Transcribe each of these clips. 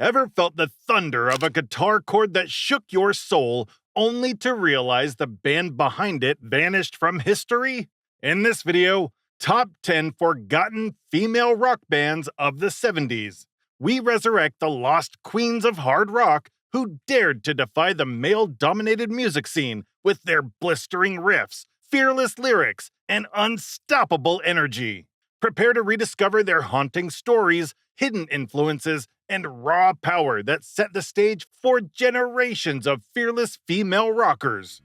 Ever felt the thunder of a guitar chord that shook your soul, only to realize the band behind it vanished from history? In this video, Top 10 Forgotten Female Rock Bands of the 70s. We resurrect the lost queens of hard rock who dared to defy the male-dominated music scene with their blistering riffs, fearless lyrics, and unstoppable energy. Prepare to rediscover their haunting stories, hidden influences, and raw power that set the stage for generations of fearless female rockers.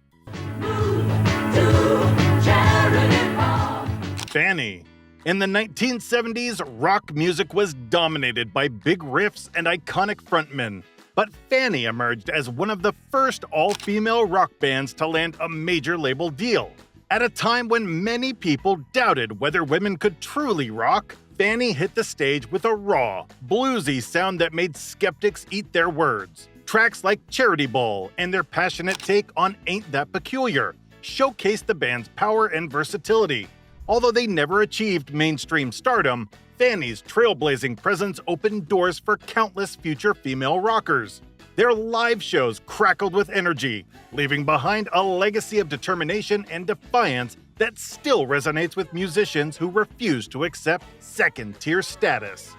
Fanny. In the 1970s, rock music was dominated by big riffs and iconic frontmen. But Fanny emerged as one of the first all-female rock bands to land a major label deal. At a time when many people doubted whether women could truly rock, Fanny hit the stage with a raw, bluesy sound that made skeptics eat their words. Tracks like Charity Ball and their passionate take on Ain't That Peculiar showcased the band's power and versatility. Although they never achieved mainstream stardom, Fanny's trailblazing presence opened doors for countless future female rockers. Their live shows crackled with energy, leaving behind a legacy of determination and defiance that still resonates with musicians who refuse to accept second-tier status.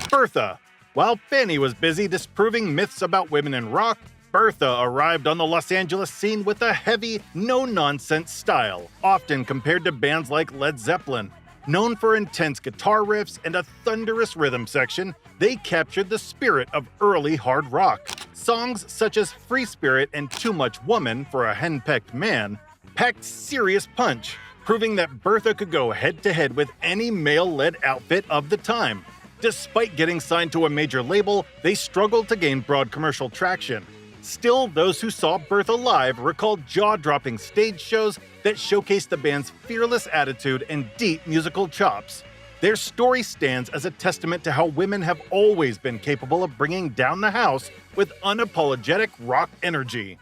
Birtha. While Fanny was busy disproving myths about women in rock, Birtha arrived on the Los Angeles scene with a heavy, no-nonsense style, often compared to bands like Led Zeppelin. Known for intense guitar riffs and a thunderous rhythm section, they captured the spirit of early hard rock. Songs such as Free Spirit and Too Much Woman for a Henpecked Man packed serious punch, proving that Birtha could go head-to-head with any male-led outfit of the time. Despite getting signed to a major label, they struggled to gain broad commercial traction. Still, those who saw Birtha live recall jaw-dropping stage shows that showcased the band's fearless attitude and deep musical chops. Their story stands as a testament to how women have always been capable of bringing down the house with unapologetic rock energy.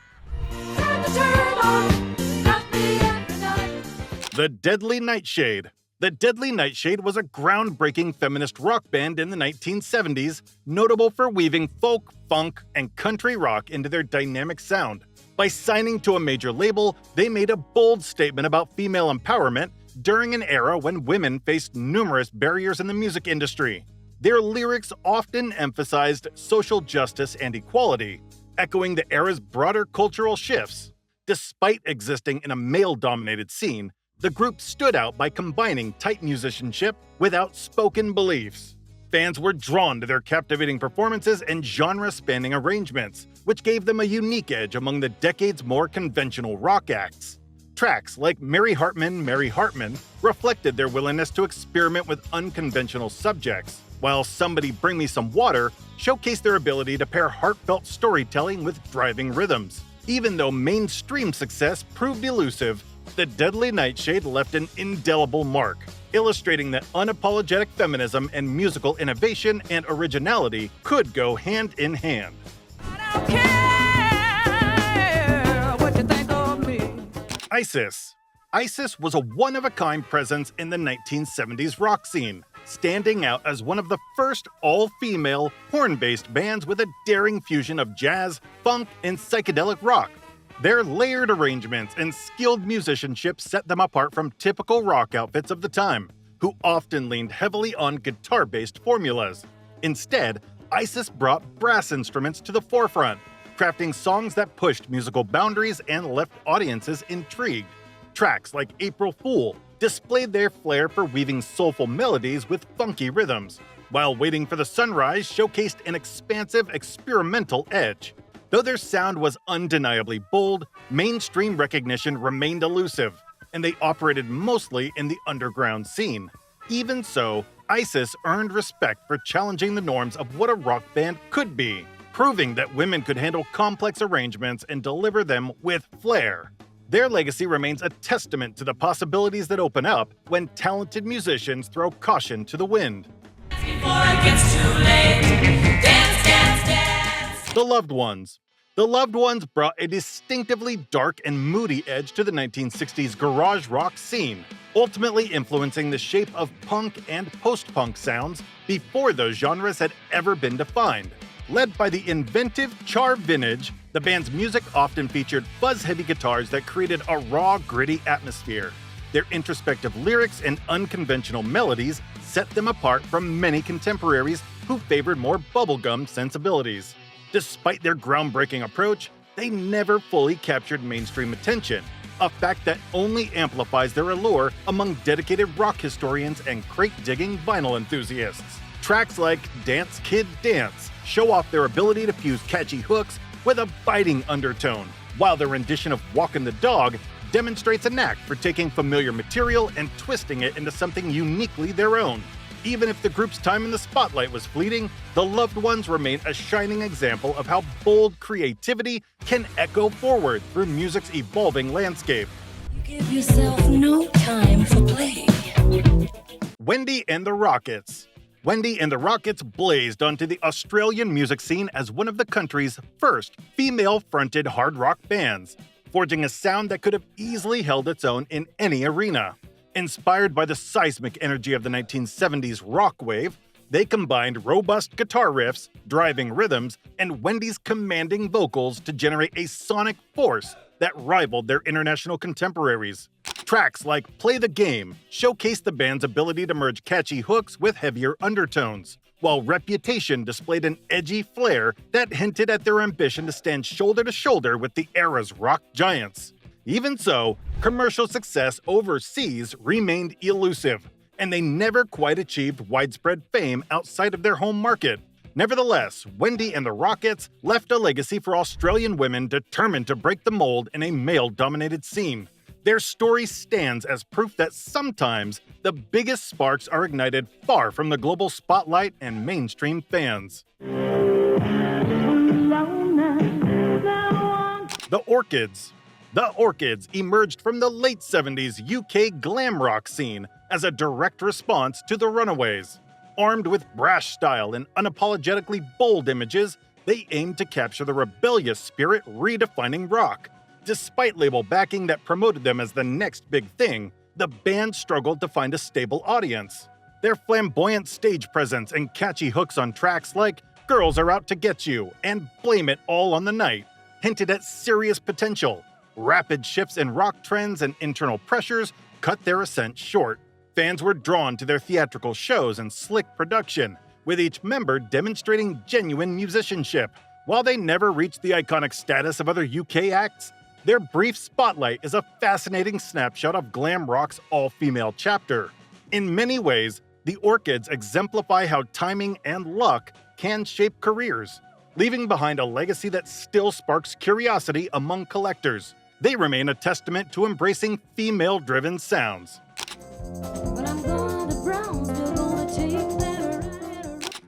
The Deadly Nightshade. The Deadly Nightshade was a groundbreaking feminist rock band in the 1970s, notable for weaving folk, funk, and country rock into their dynamic sound. By signing to a major label, they made a bold statement about female empowerment during an era when women faced numerous barriers in the music industry. Their lyrics often emphasized social justice and equality, echoing the era's broader cultural shifts. Despite existing in a male-dominated scene, the group stood out by combining tight musicianship with outspoken beliefs. Fans were drawn to their captivating performances and genre-spanning arrangements, which gave them a unique edge among the decade's more conventional rock acts. Tracks like Mary Hartman reflected their willingness to experiment with unconventional subjects, while Somebody Bring Me Some Water showcased their ability to pair heartfelt storytelling with driving rhythms. Even though mainstream success proved elusive, the Deadly Nightshade left an indelible mark, illustrating that unapologetic feminism and musical innovation and originality could go hand in hand. Isis. Isis was a one-of-a-kind presence in the 1970s rock scene, standing out as one of the first all-female, horn-based bands with a daring fusion of jazz, funk, and psychedelic rock. Their layered arrangements and skilled musicianship set them apart from typical rock outfits of the time, who often leaned heavily on guitar-based formulas. Instead, Isis brought brass instruments to the forefront, crafting songs that pushed musical boundaries and left audiences intrigued. Tracks like April Fool displayed their flair for weaving soulful melodies with funky rhythms, while Waiting for the Sunrise showcased an expansive, experimental edge. Though their sound was undeniably bold, mainstream recognition remained elusive, and they operated mostly in the underground scene. Even so, Isis earned respect for challenging the norms of what a rock band could be, proving that women could handle complex arrangements and deliver them with flair. Their legacy remains a testament to the possibilities that open up when talented musicians throw caution to the wind. Before it gets too late, dance, dance, dance. The Loved Ones. The Loved Ones brought a distinctively dark and moody edge to the 1960s garage rock scene, ultimately influencing the shape of punk and post-punk sounds before those genres had ever been defined. Led by the inventive Char Vintage, the band's music often featured fuzz-heavy guitars that created a raw, gritty atmosphere. Their introspective lyrics and unconventional melodies set them apart from many contemporaries who favored more bubblegum sensibilities. Despite their groundbreaking approach, they never fully captured mainstream attention, a fact that only amplifies their allure among dedicated rock historians and crate-digging vinyl enthusiasts. Tracks like Dance Kid Dance show off their ability to fuse catchy hooks with a biting undertone, while their rendition of Walkin' the Dog demonstrates a knack for taking familiar material and twisting it into something uniquely their own. Even if the group's time in the spotlight was fleeting, the Loved Ones remain a shining example of how bold creativity can echo forward through music's evolving landscape. Give yourself no time for play. Wendy and the Rockets. Wendy and the Rockets blazed onto the Australian music scene as one of the country's first female-fronted hard rock bands, forging a sound that could have easily held its own in any arena. Inspired by the seismic energy of the 1970s rock wave, they combined robust guitar riffs, driving rhythms, and Wendy's commanding vocals to generate a sonic force that rivaled their international contemporaries. Tracks like Play the Game showcased the band's ability to merge catchy hooks with heavier undertones, while Reputation displayed an edgy flair that hinted at their ambition to stand shoulder to shoulder with the era's rock giants. Even so, commercial success overseas remained elusive, and they never quite achieved widespread fame outside of their home market. Nevertheless, Wendy and the Rockets left a legacy for Australian women determined to break the mold in a male-dominated scene. Their story stands as proof that sometimes the biggest sparks are ignited far from the global spotlight and mainstream fans. The Orchids. The Orchids emerged from the late 70s UK glam rock scene as a direct response to the Runaways. Armed with brash style and unapologetically bold images, they aimed to capture the rebellious spirit redefining rock. Despite label backing that promoted them as the next big thing, the band struggled to find a stable audience. Their flamboyant stage presence and catchy hooks on tracks like Girls Are Out to Get You and Blame It All on the Night hinted at serious potential. Rapid shifts in rock trends and internal pressures cut their ascent short. Fans were drawn to their theatrical shows and slick production, with each member demonstrating genuine musicianship. While they never reached the iconic status of other UK acts, their brief spotlight is a fascinating snapshot of glam rock's all-female chapter. In many ways, the Orchids exemplify how timing and luck can shape careers, leaving behind a legacy that still sparks curiosity among collectors. They remain a testament to embracing female-driven sounds.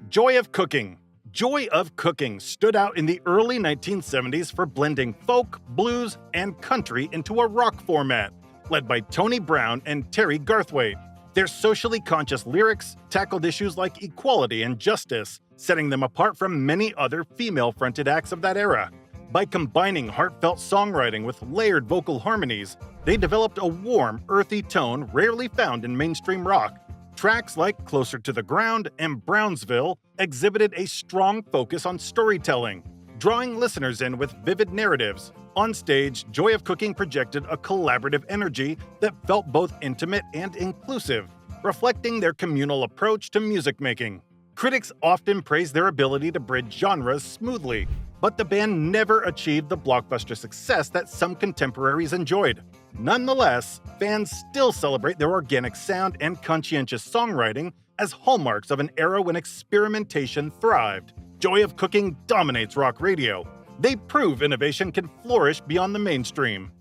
Joy of Cooking. Joy of Cooking stood out in the early 1970s for blending folk, blues, and country into a rock format, led by Tony Brown and Terry Garthwaite. Their socially conscious lyrics tackled issues like equality and justice, setting them apart from many other female-fronted acts of that era. By combining heartfelt songwriting with layered vocal harmonies, they developed a warm, earthy tone rarely found in mainstream rock. Tracks like Closer to the Ground and Brownsville exhibited a strong focus on storytelling, drawing listeners in with vivid narratives. On stage, Joy of Cooking projected a collaborative energy that felt both intimate and inclusive, reflecting their communal approach to music making. Critics often praise their ability to bridge genres smoothly, but the band never achieved the blockbuster success that some contemporaries enjoyed. Nonetheless, fans still celebrate their organic sound and conscientious songwriting as hallmarks of an era when experimentation thrived. Joy of Cooking dominates rock radio. They prove innovation can flourish beyond the mainstream.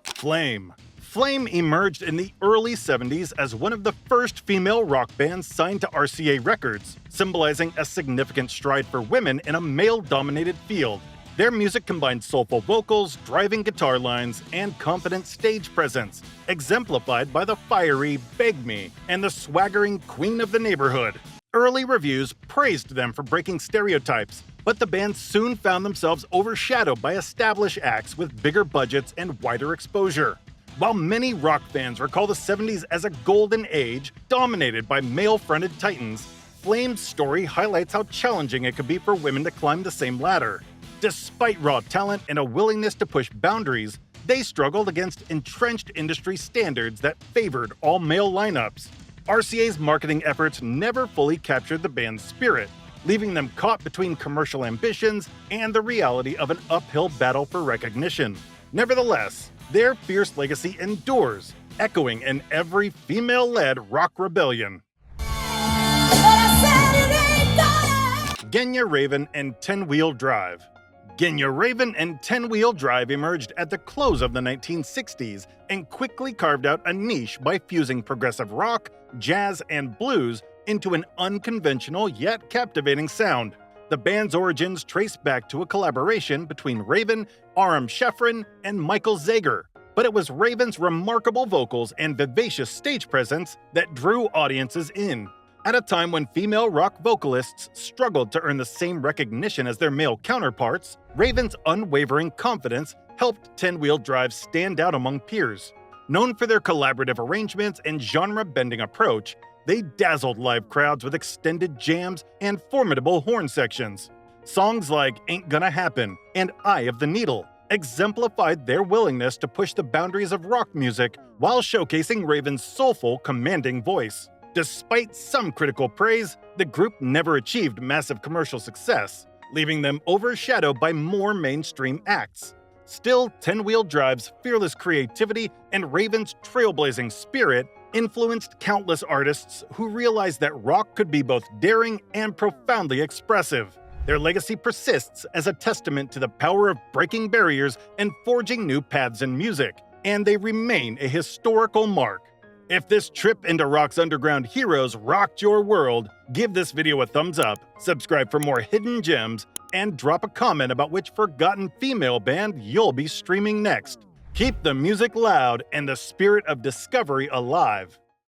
Flame. Flame emerged in the early 70s as one of the first female rock bands signed to RCA Records, symbolizing a significant stride for women in a male-dominated field. Their music combined soulful vocals, driving guitar lines, and confident stage presence, exemplified by the fiery Beg Me and the swaggering Queen of the Neighborhood. Early reviews praised them for breaking stereotypes, but the band soon found themselves overshadowed by established acts with bigger budgets and wider exposure. While many rock fans recall the 70s as a golden age dominated by male-fronted titans, Flame's story highlights how challenging it could be for women to climb the same ladder. Despite raw talent and a willingness to push boundaries, they struggled against entrenched industry standards that favored all-male lineups. RCA's marketing efforts never fully captured the band's spirit, leaving them caught between commercial ambitions and the reality of an uphill battle for recognition. Nevertheless, their fierce legacy endures, echoing in every female-led rock rebellion. Genya Raven and 10-Wheel Drive. Genya Raven and 10-Wheel Drive emerged at the close of the 1960s and quickly carved out a niche by fusing progressive rock, jazz, and blues into an unconventional yet captivating sound. The band's origins trace back to a collaboration between Raven, Aram Shefrin, and Michael Zager, but it was Raven's remarkable vocals and vivacious stage presence that drew audiences in. At a time when female rock vocalists struggled to earn the same recognition as their male counterparts, Raven's unwavering confidence helped 10-Wheel Drive stand out among peers. Known for their collaborative arrangements and genre-bending approach, they dazzled live crowds with extended jams and formidable horn sections. Songs like Ain't Gonna Happen and Eye of the Needle exemplified their willingness to push the boundaries of rock music while showcasing Raven's soulful, commanding voice. Despite some critical praise, the group never achieved massive commercial success, leaving them overshadowed by more mainstream acts. Still, 10-Wheel Drive's fearless creativity and Raven's trailblazing spirit influenced countless artists who realized that rock could be both daring and profoundly expressive. Their legacy persists as a testament to the power of breaking barriers and forging new paths in music, and they remain a historical mark. If this trip into rock's underground heroes rocked your world, give this video a thumbs up, subscribe for more hidden gems, and drop a comment about which forgotten female band you'll be streaming next. Keep the music loud and the spirit of discovery alive.